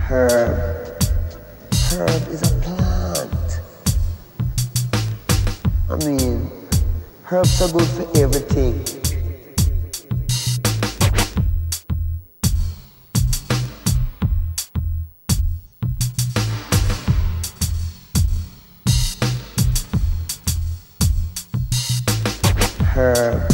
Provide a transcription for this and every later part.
Herb. Herb is a plant. I mean, herbs are good for everything. Herb.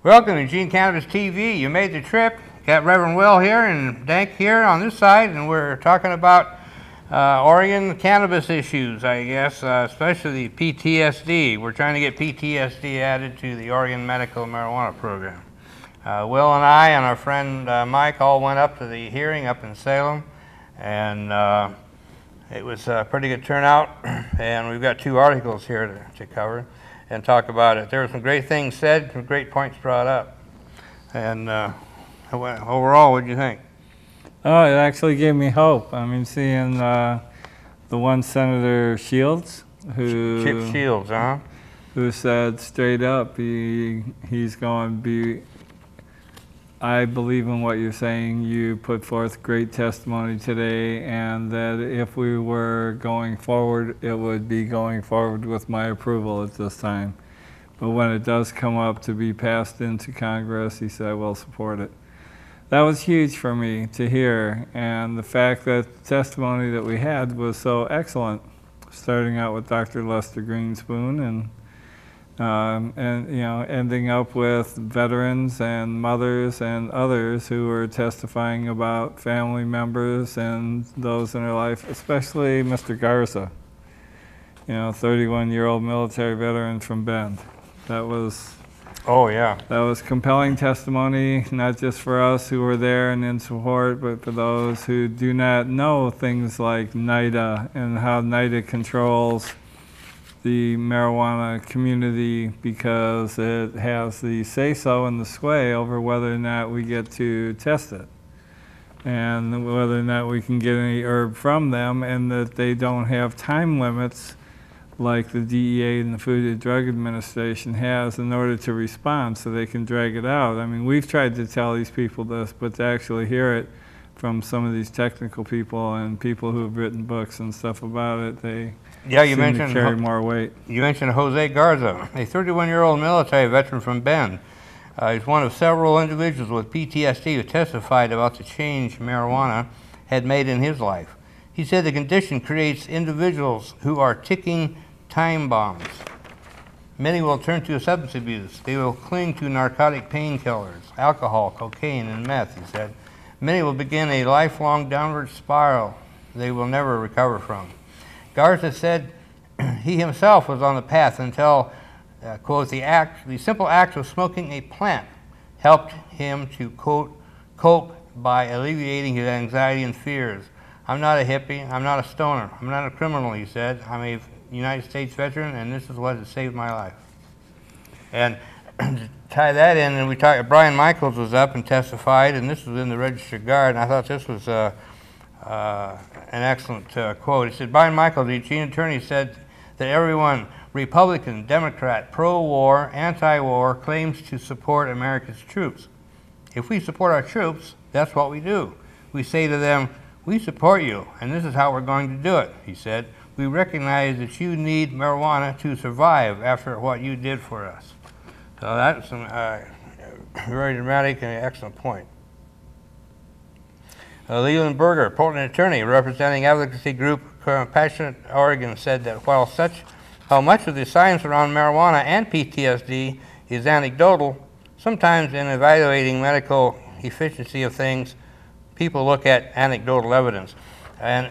Welcome to Eugene Cannabis TV. You made the trip. Got Reverend Will here and DanK here on this side, and we're talking about Oregon cannabis issues, I guess, especially PTSD. We're trying to get PTSD added to the Oregon medical marijuana program. Will and I and our friend Mike all went up to the hearing up in Salem, and it was a pretty good turnout, and we've got two articles here to cover and talk about it. There were some great things said, some great points brought up. And overall, what did you think? Oh, it actually gave me hope. I mean, seeing the one Senator Shields, Chip Shields, huh? Who said straight up he's going to be, I believe in what you're saying. You put forth great testimony today, and that if we were going forward, it would be going forward with my approval at this time. But when it does come up to be passed into Congress, he said, I will support it. That was huge for me to hear, and the fact that the testimony that we had was so excellent, starting out with Dr. Lester Greenspoon and you know, ending up with veterans and mothers and others who were testifying about family members and those in their life, especially Mr. Garza, you know, 31-year-old military veteran from Bend. That was, oh yeah, that was compelling testimony, not just for us who were there and in support, but for those who do not know things like NIDA and how NIDA controls the marijuana community, because it has the say-so and the sway over whether or not we get to test it and whether or not we can get any herb from them, and that they don't have time limits like the DEA and the Food and Drug Administration has in order to respond, so they can drag it out. I mean, we've tried to tell these people this, but to actually hear it from some of these technical people and people who have written books and stuff about it, they you mentioned to carry more weight. You mentioned Jose Garza, a 31-year-old military veteran from Bend. He's one of several individuals with PTSD who testified about the change marijuana had made in his life. He said the condition creates individuals who are ticking time bombs. Many will turn to substance abuse. They will cling to narcotic painkillers, alcohol, cocaine, and meth, he said. Many will begin a lifelong downward spiral they will never recover from. Garza said he himself was on the path until, quote, the simple act of smoking a plant helped him to, quote, cope by alleviating his anxiety and fears. I'm not a hippie, I'm not a stoner, I'm not a criminal, he said. I'm a United States veteran, and this is what has saved my life. And to tie that in, and we talked, Brian Michaels was up and testified, and this was in the Registered Guard, and I thought this was an excellent quote. He said, Brian Michaels, the Eugene attorney, said that everyone, Republican, Democrat, pro-war, anti-war, claims to support America's troops. If we support our troops, that's what we do. We say to them, we support you, and this is how we're going to do it, he said. We recognize that you need marijuana to survive after what you did for us. So that's a very dramatic and excellent point. Leland Berger, Portland attorney representing advocacy group Compassionate Oregon, said that while much of the science around marijuana and PTSD is anecdotal, sometimes in evaluating medical efficiency of things, people look at anecdotal evidence. And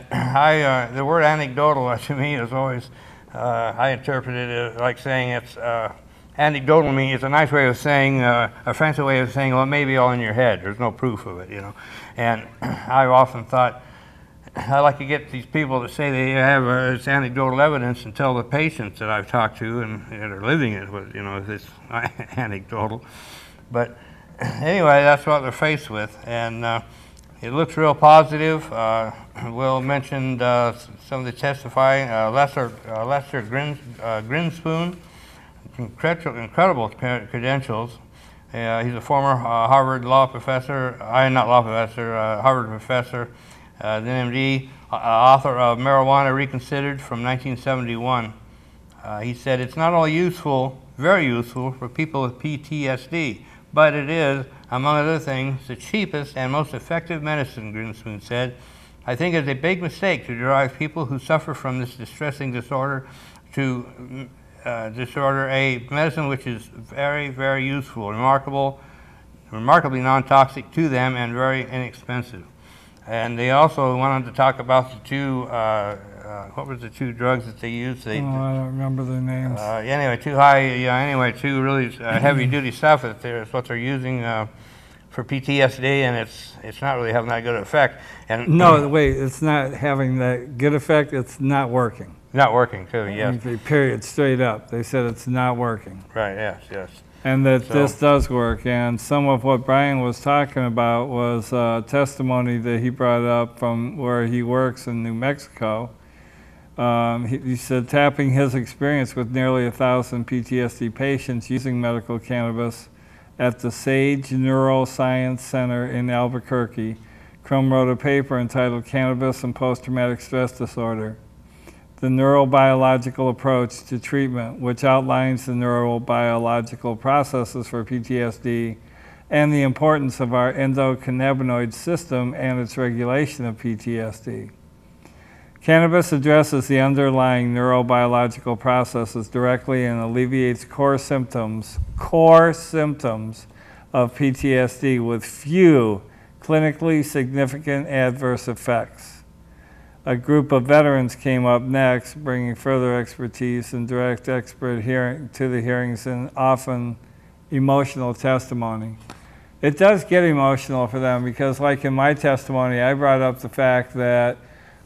the word anecdotal to me is always, I interpret it like saying it's anecdotal. I mean, it's a nice way of saying, a fancy way of saying, well, it may be all in your head. There's no proof of it, you know. And I've often thought, I like to get these people to say they have it's anecdotal evidence and tell the patients that I've talked to and that are living it, you know, if it's anecdotal. But anyway, that's what they're faced with. And it looks real positive. Will mentioned some of the testifying. Lester Greenspoon, incredible credentials, He's a former Harvard law professor, not law professor, Harvard professor, then MD, author of Marijuana Reconsidered from 1971. He said, it's not only useful, very useful for people with PTSD, but it is, among other things, the cheapest and most effective medicine, Grinspoon said. I think it's a big mistake to derive people who suffer from this distressing disorder to a medicine which is very, very useful, remarkably non-toxic to them and very inexpensive. And they also wanted to talk about the two, what were the two drugs that they used? I don't remember their names. Anyway, two really heavy-duty stuff that's what they're using for PTSD, and it's not really having that good effect. And no, wait, it's not having that good effect, it's not working. Not working, too, yes. Okay, period, straight up. They said it's not working. Right, yes, yes. And that this does work. And some of what Brian was talking about was testimony that he brought up from where he works in New Mexico. He said tapping his experience with nearly 1,000 PTSD patients using medical cannabis at the Sage Neuroscience Center in Albuquerque, Crum wrote a paper entitled Cannabis and Post-Traumatic Stress Disorder, the Neurobiological Approach to Treatment, which outlines the neurobiological processes for PTSD and the importance of our endocannabinoid system and its regulation of PTSD. Cannabis addresses the underlying neurobiological processes directly and alleviates core symptoms of PTSD with few clinically significant adverse effects. A group of veterans came up next, bringing further expertise and direct expert hearing to the hearings and often emotional testimony. It does get emotional for them because, like in my testimony, I brought up the fact that,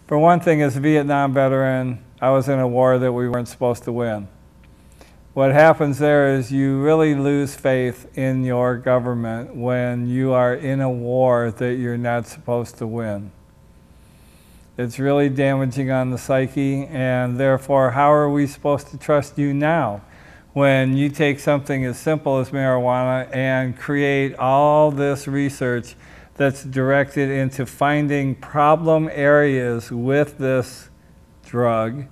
for one thing, as a Vietnam veteran, I was in a war that we weren't supposed to win. What happens there is you really lose faith in your government when you are in a war that you're not supposed to win. It's really damaging on the psyche, and therefore, how are we supposed to trust you now when you take something as simple as marijuana and create all this research that's directed into finding problem areas with this drug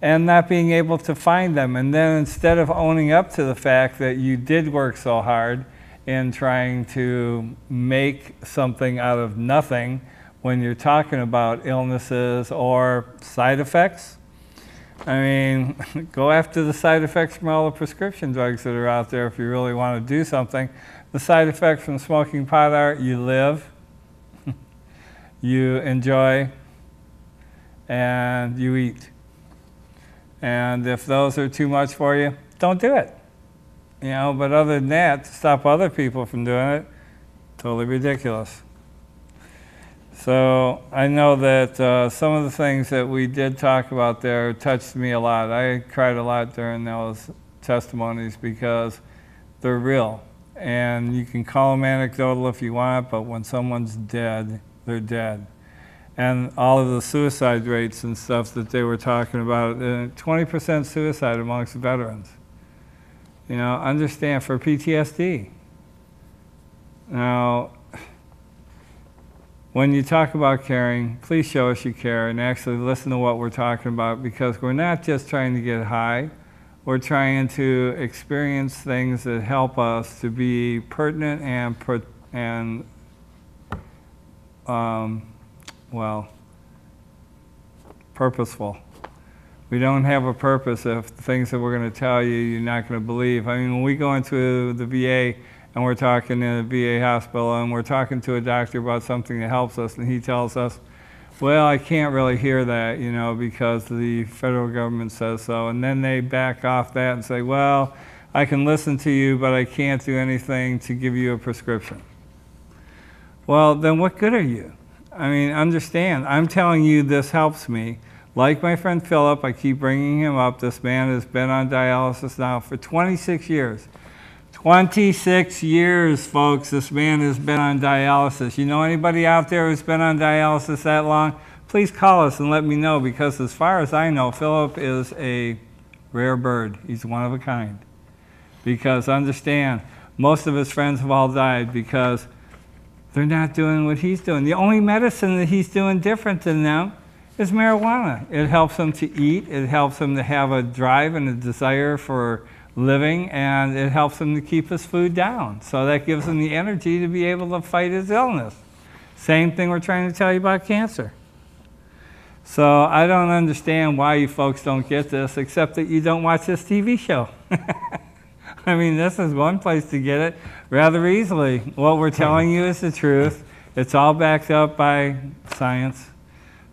and not being able to find them? And then instead of owning up to the fact that you did work so hard in trying to make something out of nothing, when you're talking about illnesses or side effects, I mean, go after the side effects from all the prescription drugs that are out there if you really want to do something. The side effects from smoking pot are you live, you enjoy, and you eat. And if those are too much for you, don't do it. You know, but other than that, to stop other people from doing it, totally ridiculous. So I know that some of the things that we did talk about there touched me a lot. I cried a lot during those testimonies because they're real. And you can call them anecdotal if you want, but when someone's dead, they're dead. And all of the suicide rates and stuff that they were talking about, 20% suicide amongst veterans. You know, understand, for PTSD. Now, when you talk about caring, please show us you care and actually listen to what we're talking about, because we're not just trying to get high, we're trying to experience things that help us to be pertinent and purposeful. We don't have a purpose if the things that we're going to tell you, you're not going to believe. I mean, when we go into the VA and we're talking in a VA hospital and we're talking to a doctor about something that helps us, and he tells us, well, I can't really hear that, you know, because the federal government says so. And then they back off that and say, well, I can listen to you, but I can't do anything to give you a prescription. Well, then what good are you? I mean, understand, I'm telling you this helps me. Like my friend Philip, I keep bringing him up. This man has been on dialysis now for 26 years. 26 years, folks, this man has been on dialysis. You know anybody out there who's been on dialysis that long? Please call us and let me know, because as far as I know, Philip is a rare bird. He's one of a kind. Because understand, most of his friends have all died because they're not doing what he's doing. The only medicine that he's doing different than them is marijuana. It helps him to eat, it helps him to have a drive and a desire for living, and it helps him to keep his food down. So that gives him the energy to be able to fight his illness. Same thing we're trying to tell you about cancer. So I don't understand why you folks don't get this, except that you don't watch this TV show. I mean, this is one place to get it rather easily. What we're telling you is the truth. It's all backed up by science.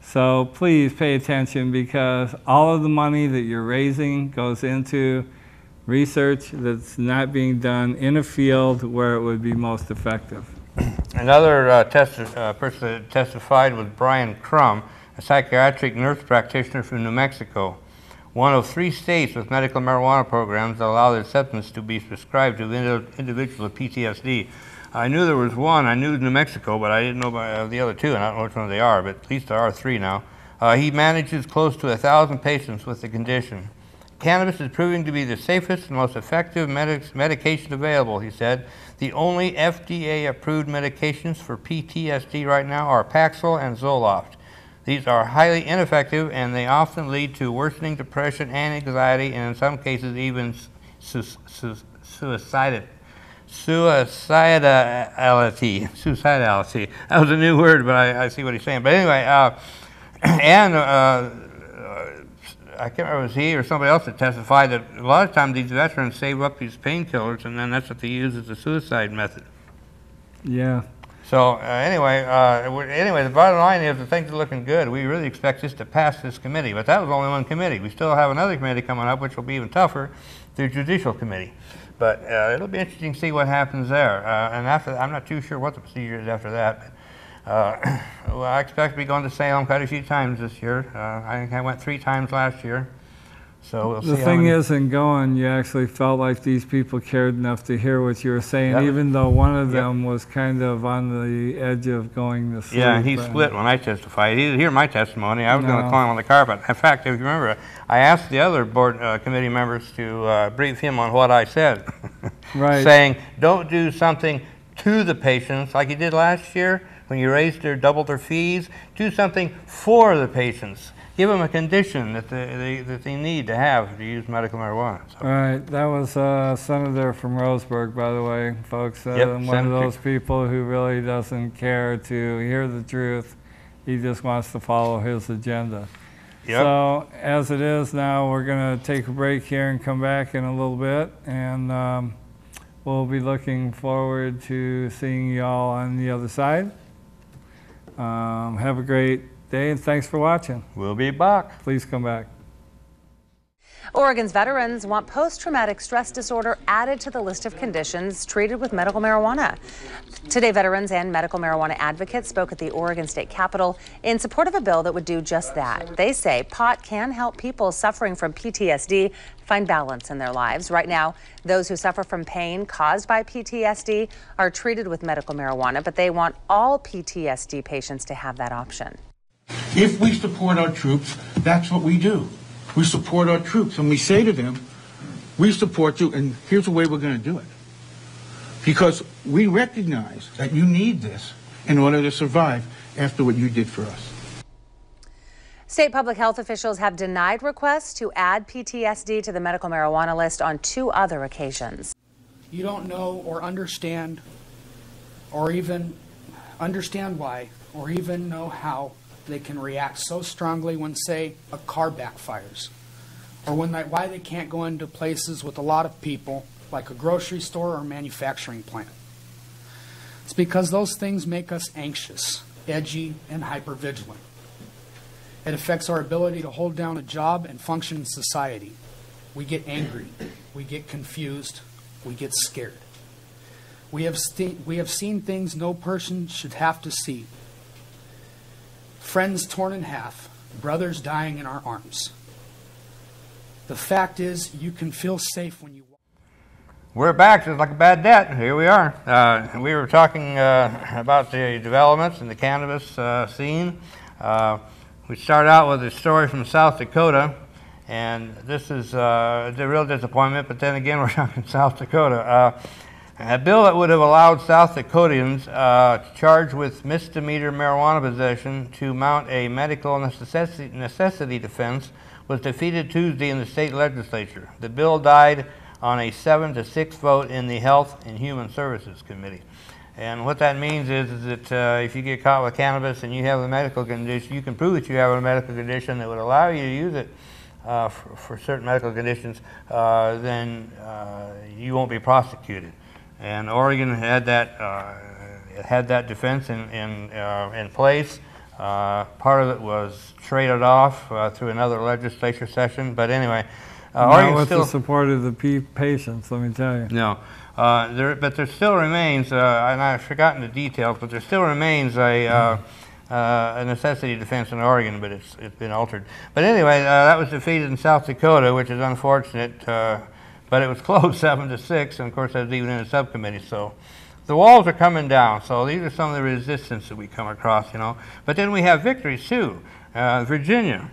So please pay attention, because all of the money that you're raising goes into research that's not being done in a field where it would be most effective. Another person that testified was Brian Crum, a psychiatric nurse practitioner from New Mexico, one of 3 states with medical marijuana programs that allow their substance to be prescribed to individuals with PTSD. I knew there was one. I knew New Mexico, but I didn't know about the other 2, and I don't know which one they are, but at least there are 3 now. He manages close to 1,000 patients with the condition. Cannabis is proving to be the safest and most effective medication available, he said. The only FDA-approved medications for PTSD right now are Paxil and Zoloft. These are highly ineffective, and they often lead to worsening depression and anxiety, and in some cases even suicidality. Suicidality. That was a new word, but I see what he's saying. But anyway, I can't remember if it was he or somebody else that testified that a lot of times these veterans save up these painkillers, and then that's what they use as a suicide method. Yeah. So anyway, the bottom line is that things are looking good. We really expect this to pass this committee, but that was only one committee. We still have another committee coming up, which will be even tougher, the Judicial Committee. But it'll be interesting to see what happens there. And after that, I'm not too sure what the procedure is after that. But, well, I expect to be going to Salem quite a few times this year. I think I went 3 times last year. So we'll see. The thing is, in going, you actually felt like these people cared enough to hear what you were saying, even though one of them was kind of on the edge of going to sleep. Yeah, he split when I testified. He didn't hear my testimony. I was going to call him on the carpet. In fact, if you remember, I asked the other board committee members to brief him on what I said. Right. Saying, don't do something to the patients like you did last year when you doubled their fees. Do something for the patients. Give them a condition that they need to have to use medical marijuana. So. All right, that was Senator from Roseburg, by the way, folks. One of those people who really doesn't care to hear the truth. He just wants to follow his agenda. Yep. So as it is now, we're going to take a break here and come back in a little bit, and we'll be looking forward to seeing you all on the other side. Have a great day, and thanks for watching. We'll be back. Please come back. Oregon's veterans want post-traumatic stress disorder added to the list of conditions treated with medical marijuana. Today, veterans and medical marijuana advocates spoke at the Oregon State Capitol in support of a bill that would do just that. They say pot can help people suffering from PTSD find balance in their lives. Right now, those who suffer from pain caused by PTSD are treated with medical marijuana, but they want all PTSD patients to have that option. If we support our troops, that's what we do. We support our troops, and we say to them, we support you, and here's the way we're going to do it. Because we recognize that you need this in order to survive after what you did for us. State public health officials have denied requests to add PTSD to the medical marijuana list on 2 other occasions. You don't know or understand, or even understand why, or even know how they can react so strongly when, say, a car backfires, or why they can't go into places with a lot of people, like a grocery store or a manufacturing plant. It's because those things make us anxious, edgy, and hypervigilant. It affects our ability to hold down a job and function in society. We get angry, we get confused, we get scared. We have seen things no person should have to see. Friends torn in half, brothers dying in our arms. The fact is, you can feel safe when you walk. We're back, just like a bad debt. Here we are. We were talking about the developments in the cannabis scene. We start out with a story from South Dakota, and this is a real disappointment, but then again, we're talking South Dakota. A bill that would have allowed South Dakotans charged with misdemeanor marijuana possession to mount a medical necessity defense was defeated Tuesday in the state legislature. The bill died on a 7-6 vote in the Health and Human Services Committee. And what that means is that if you get caught with cannabis and you have a medical condition, you can prove that you have a medical condition that would allow you to use it for certain medical conditions, then you won't be prosecuted. And Oregon had that defense in place. Part of it was traded off through another legislature session, but anyway, Oregon with the support of the patients, let me tell you. No, but there still remains, and I've forgotten the details, but there still remains a necessity defense in Oregon, but it's been altered. But anyway, that was defeated in South Dakota, which is unfortunate. But it was close 7-6, and of course that was even in a subcommittee. So the walls are coming down. So these are some of the resistance that we come across, you know. But then we have victories too. Virginia.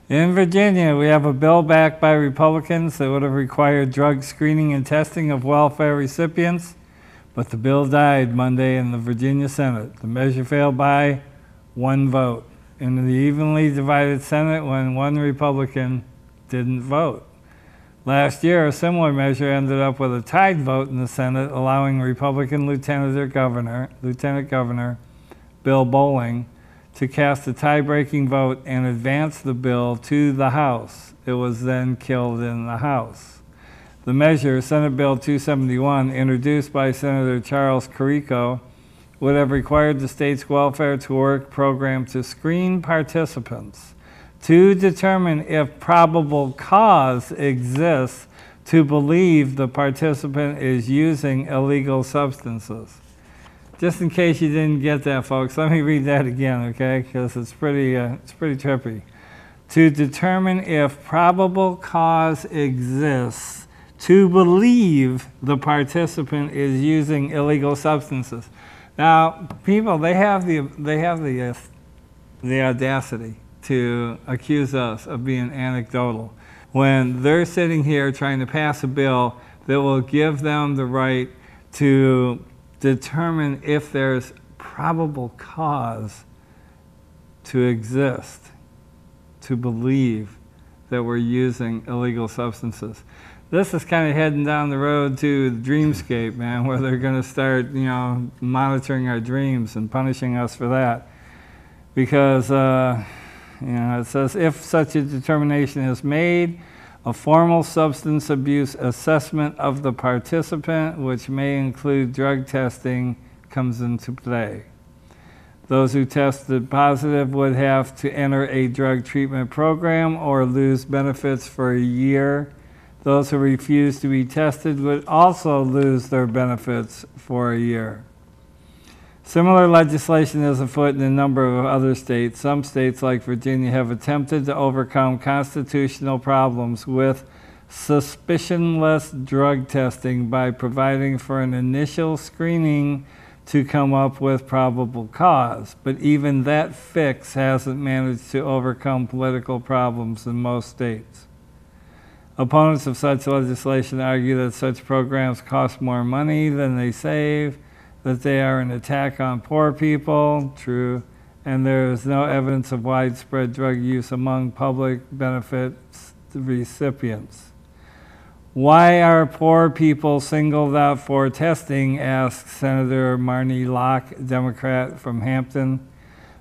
In Virginia, we have a bill backed by Republicans that would have required drug screening and testing of welfare recipients, but the bill died Monday in the Virginia Senate. The measure failed by 1 vote in the evenly divided Senate when 1 Republican didn't vote. Last year, a similar measure ended up with a tied vote in the Senate, allowing Republican Lieutenant Governor Bill Bolling to cast a tie-breaking vote and advance the bill to the House. It was then killed in the House. The measure, Senate Bill 271, introduced by Senator Charles Carrico, would have required the state's Welfare to Work program to screen participants to determine if probable cause exists to believe the participant is using illegal substances. Just in case you didn't get that, folks, let me read that again, okay? Because it's pretty trippy. To determine if probable cause exists to believe the participant is using illegal substances. Now, people, they have the audacity to accuse us of being anecdotal when they're sitting here trying to pass a bill that will give them the right to determine if there's probable cause to exist, to believe that we're using illegal substances. This is kind of heading down the road to the dreamscape, man, where they're going to start, you know, monitoring our dreams and punishing us for that. Because, you know, it says, if such a determination is made, a formal substance abuse assessment of the participant, which may include drug testing, comes into play. Those who tested positive would have to enter a drug treatment program or lose benefits for a year. Those who refuse to be tested would also lose their benefits for a year. Similar legislation is afoot in a number of other states. Some states, like Virginia, have attempted to overcome constitutional problems with suspicionless drug testing by providing for an initial screening to come up with probable cause. But even that fix hasn't managed to overcome political problems in most states. Opponents of such legislation argue that such programs cost more money than they save, that they are an attack on poor people, true, and there is no evidence of widespread drug use among public benefits recipients. Why are poor people singled out for testing, asked Senator Marnie Locke, Democrat from Hampton,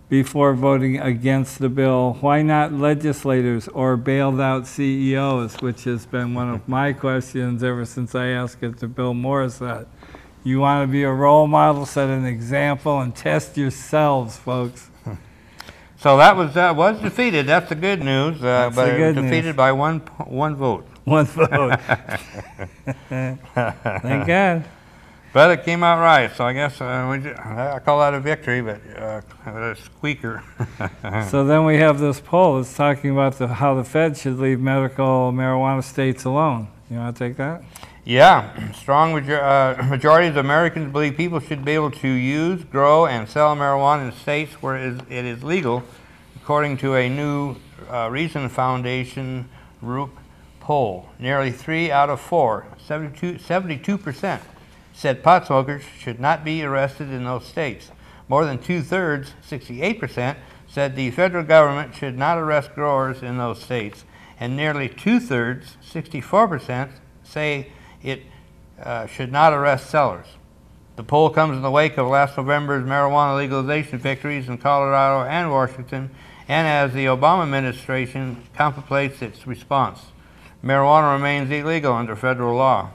before voting against the bill. Why not legislators or bailed out CEOs, which has been one of my questions ever since I asked it to Bill Morissette. You want to be a role model, set an example, and test yourselves, folks. So that was defeated. That's the good news. That's but the good it was defeated news. by one vote. 1 vote. Thank God. But it came out right. So I guess I call that a victory, but a squeaker. So then we have this poll that's talking about how the Fed should leave medical marijuana states alone. You want to take that? Yeah, strong majority of Americans believe people should be able to use, grow, and sell marijuana in states where it is legal, according to a new Reason Foundation group poll. Nearly 3 out of 4, 72%, said pot smokers should not be arrested in those states. More than 2/3, 68%, said the federal government should not arrest growers in those states. And nearly 2/3, 64%, say it should not arrest sellers. The poll comes in the wake of last November's marijuana legalization victories in Colorado and Washington, and as the Obama administration contemplates its response. Marijuana remains illegal under federal law.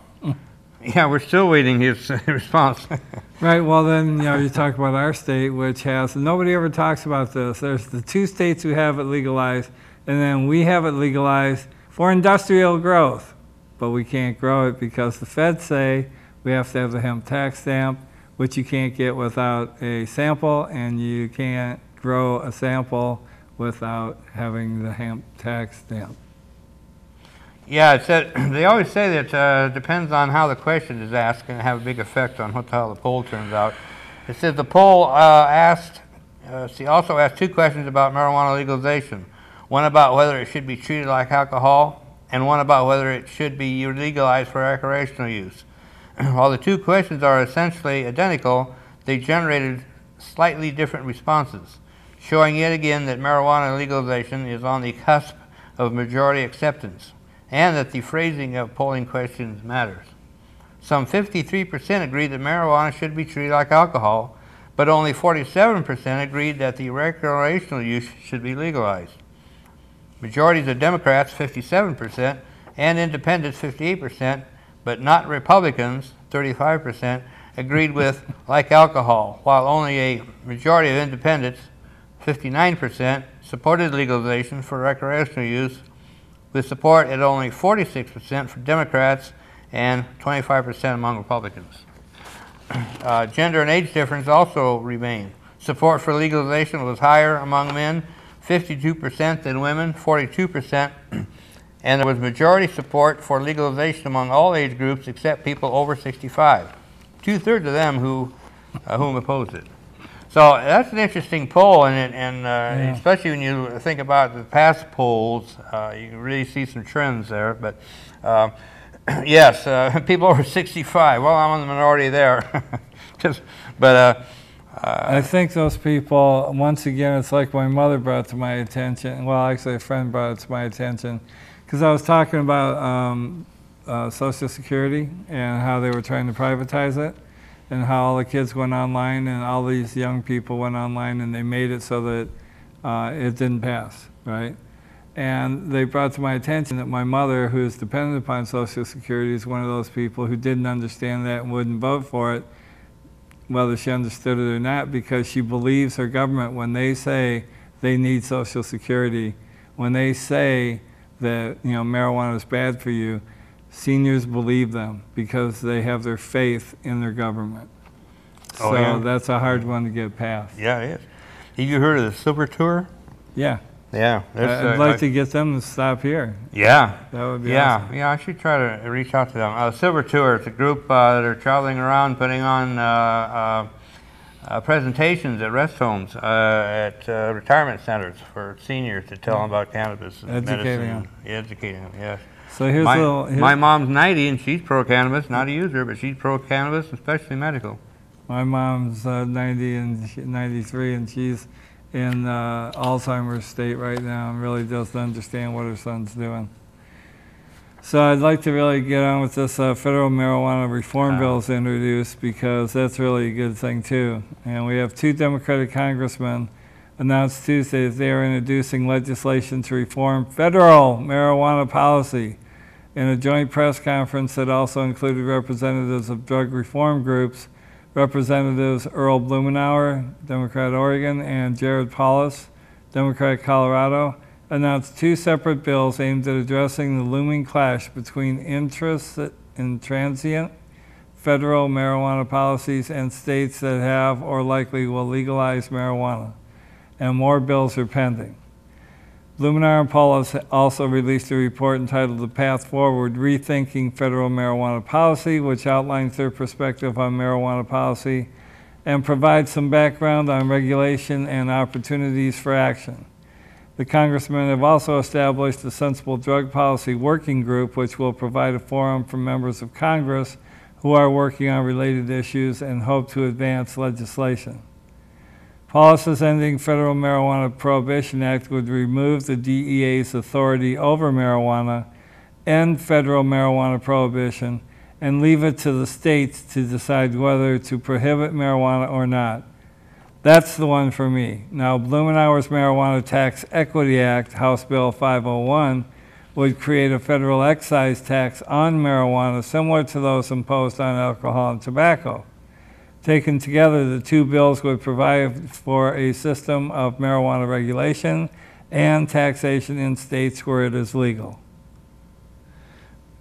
Yeah, we're still waiting his response. Right, well then, you know, you talk about our state, which has, nobody ever talks about this. There's the 2 states who have it legalized, and then we have it legalized for industrial growth. But we can't grow it because the feds say we have to have the hemp tax stamp, which you can't get without a sample, and you can't grow a sample without having the hemp tax stamp. Yeah, it said, they always say that it depends on how the question is asked and have a big effect on how the poll turns out. It said the poll also asked 2 questions about marijuana legalization. One about whether it should be treated like alcohol, and one about whether it should be legalized for recreational use. While the 2 questions are essentially identical, they generated slightly different responses, showing yet again that marijuana legalization is on the cusp of majority acceptance, and that the phrasing of polling questions matters. Some 53% agreed that marijuana should be treated like alcohol, but only 47% agreed that the recreational use should be legalized. Majorities of Democrats, 57%, and independents, 58%, but not Republicans, 35%, agreed with like alcohol, while only a majority of independents, 59%, supported legalization for recreational use, with support at only 46% for Democrats and 25% among Republicans. Gender and age difference also remained. Support for legalization was higher among men, 52% than women, 42%, and there was majority support for legalization among all age groups except people over 65. 2/3 of them whom opposed it. So that's an interesting poll, and especially when you think about the past polls, you can really see some trends there. But yes, people over 65. Well, I'm in the minority there. I think those people, once again, it's like my mother brought to my attention. Well, actually, a friend brought it to my attention, because I was talking about Social Security and how they were trying to privatize it, and how all the kids went online and all these young people went online and they made it so that it didn't pass, right? And they brought to my attention that my mother, who's dependent upon Social Security, is one of those people who didn't understand that and wouldn't vote for it, whether she understood it or not, because she believes her government when they say they need Social Security, when they say that, you know, marijuana is bad for you, seniors believe them because they have their faith in their government. Oh, so yeah. That's a hard one to get past. Yeah, it is. Have you heard of the Silver Tour? Yeah. Yeah. I'd like to get them to stop here. Yeah. That would be awesome. Yeah, I should try to reach out to them. Silver Tour, it's a group that are traveling around putting on presentations at rest homes, at retirement centers for seniors to tell them about cannabis and medicine. Educating them, yes. So here's my mom's 90 and she's pro-cannabis, not a user, but she's pro-cannabis, especially medical. My mom's 90 and 93, and she's in Alzheimer's state right now and really doesn't understand what her son's doing. So I'd like to really get on with this federal marijuana reform bills introduced, because that's really a good thing too. And we have 2 Democratic congressmen announced Tuesday that they are introducing legislation to reform federal marijuana policy in a joint press conference that also included representatives of drug reform groups. Representatives Earl Blumenauer, Democrat Oregon, and Jared Paulus, Democrat Colorado, announced 2 separate bills aimed at addressing the looming clash between interests in transient federal marijuana policies and states that have or likely will legalize marijuana, and more bills are pending. Blumenauer and Paulus also released a report entitled The Path Forward, Rethinking Federal Marijuana Policy, which outlines their perspective on marijuana policy and provides some background on regulation and opportunities for action. The congressmen have also established a sensible drug policy working group, which will provide a forum for members of Congress who are working on related issues and hope to advance legislation. Paulus' ending Federal Marijuana Prohibition Act would remove the DEA's authority over marijuana, end federal marijuana prohibition, and leave it to the states to decide whether to prohibit marijuana or not. That's the one for me. Now, Blumenauer's Marijuana Tax Equity Act, House Bill 501, would create a federal excise tax on marijuana similar to those imposed on alcohol and tobacco. Taken together, the two bills would provide for a system of marijuana regulation and taxation in states where it is legal.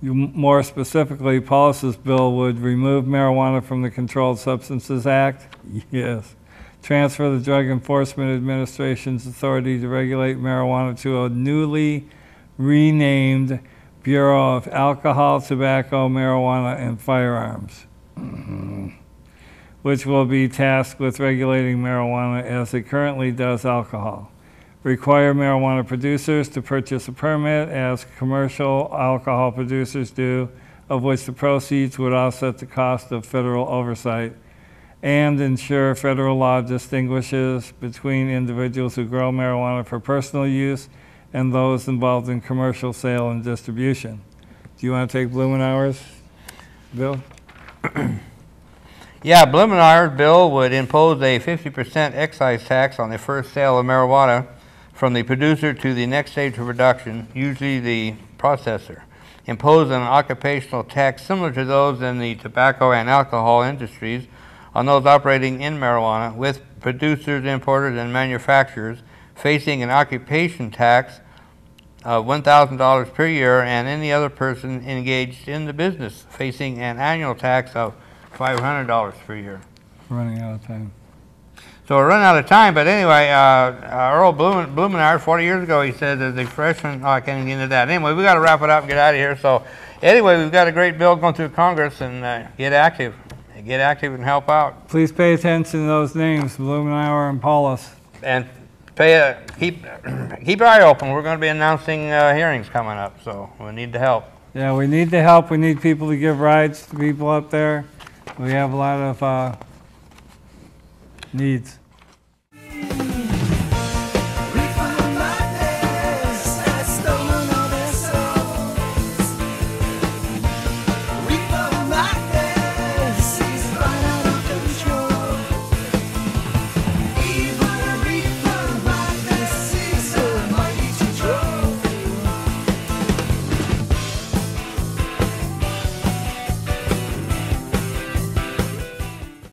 More specifically, Paulus's bill would remove marijuana from the Controlled Substances Act. Yes. Transfer the Drug Enforcement Administration's authority to regulate marijuana to a newly renamed Bureau of Alcohol, Tobacco, Marijuana, and Firearms, which will be tasked with regulating marijuana as it currently does alcohol. Require marijuana producers to purchase a permit as commercial alcohol producers do, of which the proceeds would offset the cost of federal oversight, and ensure federal law distinguishes between individuals who grow marijuana for personal use and those involved in commercial sale and distribution. Do you want to take Blumenauer's bill? Yeah, Blumenauer's bill would impose a 50% excise tax on the first sale of marijuana from the producer to the next stage of production, usually the processor. Impose an occupational tax similar to those in the tobacco and alcohol industries on those operating in marijuana, with producers, importers, and manufacturers facing an occupation tax of $1,000 per year, and any other person engaged in the business facing an annual tax of $500 per year. Running out of time. So we're running out of time, but anyway, Earl Blumenauer, 40 years ago, he said as a freshman, I can't even get into that. Anyway, we got to wrap it up and get out of here. So anyway, we've got a great bill going through Congress, and get active. Get active and help out. Please pay attention to those names, Blumenauer and Paulus. And keep your eye open. We're going to be announcing hearings coming up, so we need the help. Yeah, we need the help. We need people to give rides to people up there. We have a lot of needs.